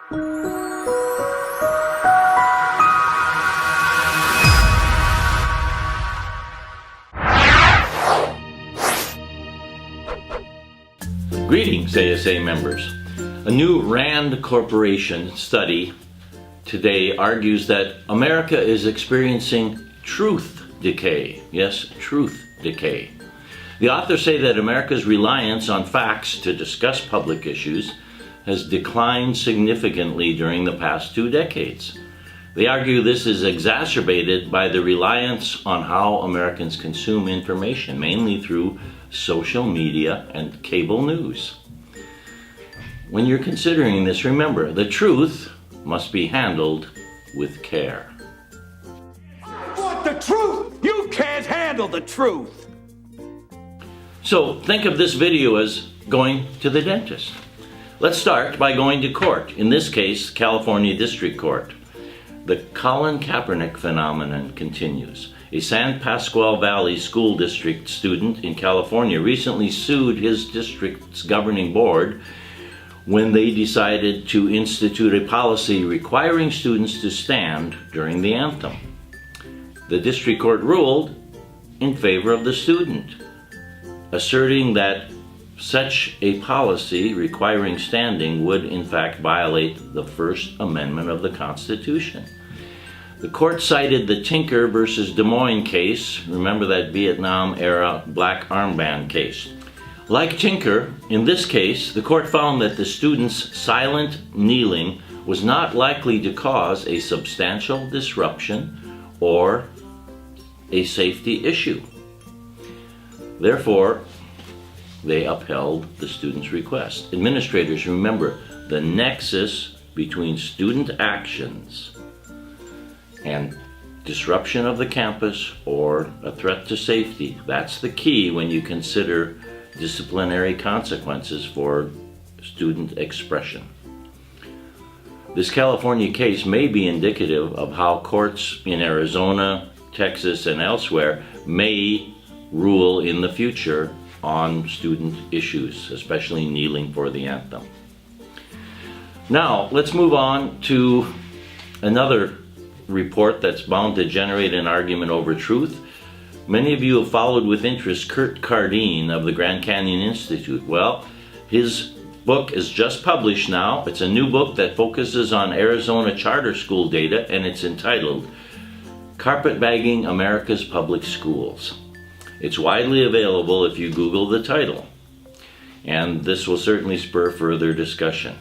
Greetings, ASA members. A new RAND Corporation study today argues that America is experiencing truth decay. Yes, truth decay. The authors say that America's reliance on facts to discuss public issues has declined significantly during the past 2 decades. They argue this is exacerbated by the reliance on how Americans consume information, mainly through social media and cable news. When you're considering this, remember, the truth must be handled with care. I want the truth! You can't handle the truth! So think of this video as going to the dentist. Let's start by going to court, in this case, California District Court. The Colin Kaepernick phenomenon continues. A San Pasqual Valley School District student in California recently sued his district's governing board when they decided to institute a policy requiring students to stand during the anthem. The district court ruled in favor of the student, asserting that such a policy requiring standing would in fact violate the First Amendment of the Constitution. The court cited the Tinker versus Des Moines case. Remember that Vietnam-era black armband case. Like Tinker, in this case, the court found that the student's silent kneeling was not likely to cause a substantial disruption or a safety issue. Therefore, they upheld the student's request. Administrators, remember the nexus between student actions and disruption of the campus or a threat to safety. That's the key when you consider disciplinary consequences for student expression. This California case may be indicative of how courts in Arizona, Texas, and elsewhere may rule in the future on student issues, especially kneeling for the anthem. Now, let's move on to another report that's bound to generate an argument over truth. Many of you have followed with interest Kurt Cardine of the Grand Canyon Institute. Well, his book is just published now. It's a new book that focuses on Arizona charter school data, and it's entitled Carpetbagging America's Public Schools. It's widely available if you Google the title, and this will certainly spur further discussion.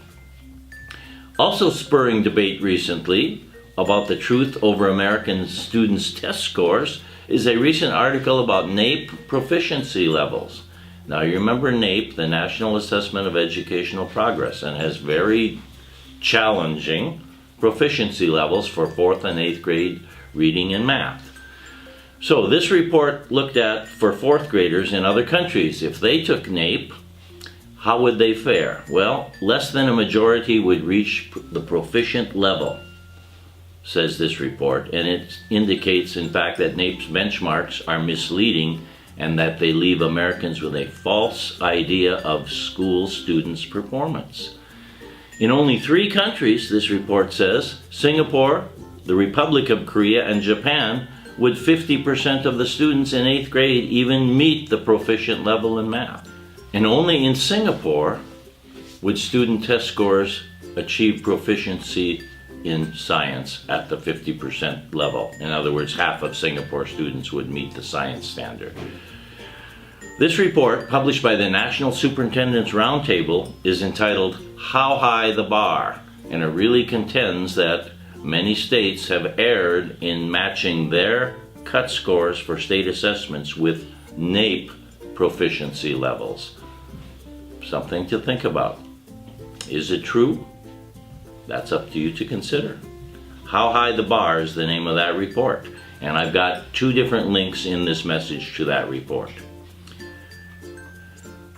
Also spurring debate recently about the truth over American students' test scores is a recent article about NAEP proficiency levels. Now you remember NAEP, the National Assessment of Educational Progress, and has very challenging proficiency levels for 4th and 8th grade reading and math. So this report looked at for 4th graders in other countries. If they took NAEP, how would they fare? Well, less than a majority would reach the proficient level, says this report, and it indicates in fact that NAEP's benchmarks are misleading and that they leave Americans with a false idea of school students' performance. In only 3 countries, this report says, Singapore, the Republic of Korea, and Japan, would 50% of the students in 8th grade even meet the proficient level in math. And only in Singapore would student test scores achieve proficiency in science at the 50% level. In other words, half of Singapore students would meet the science standard. This report, published by the National Superintendent's Roundtable, is entitled How High the Bar? And it really contends that many states have erred in matching their cut scores for state assessments with NAEP proficiency levels. Something to think about. Is it true? That's up to you to consider. How High the Bar is the name of that report. And I've got 2 different links in this message to that report.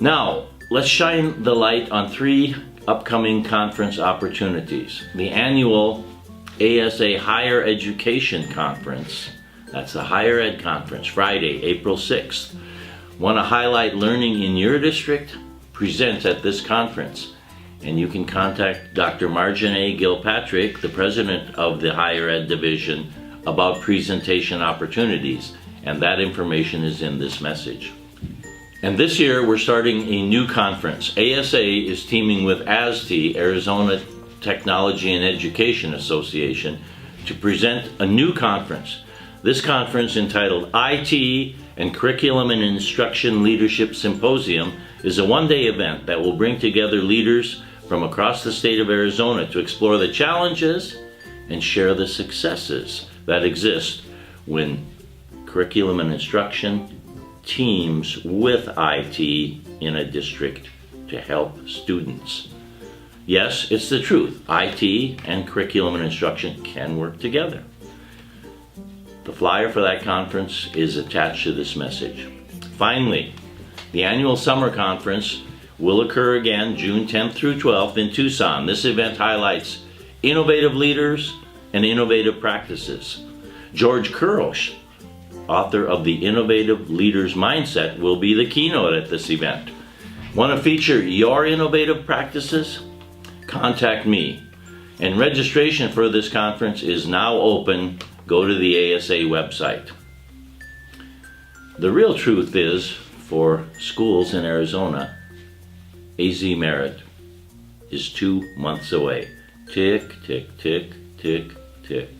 Now, let's shine the light on 3 upcoming conference opportunities. The annual ASA Higher Education Conference, that's the Higher Ed Conference, Friday, April 6th. Want to highlight learning in your district? Present at this conference. and you can contact Dr. Marjane Gilpatrick, the president of the Higher Ed Division, about presentation opportunities, and that information is in this message. And this year we're starting a new conference. ASA is teaming with ASTE, Arizona Technology and Education Association, to present a new conference. This conference, entitled IT and Curriculum and Instruction Leadership Symposium, is a one-day event that will bring together leaders from across the state of Arizona to explore the challenges and share the successes that exist when curriculum and instruction teams with IT in a district to help students. Yes, it's the truth. IT and curriculum and instruction can work together. The flyer for that conference is attached to this message. Finally, the annual summer conference will occur again June 10th through 12th in Tucson. This event highlights innovative leaders and innovative practices. George Kurosh, author of The Innovative Leader's Mindset, will be the keynote at this event. Want to feature your innovative practices? Contact me. And registration for this conference is now open. Go to the ASA website. The real truth is, for schools in Arizona, AZ Merit is 2 months away. Tick, tick, tick, tick, tick.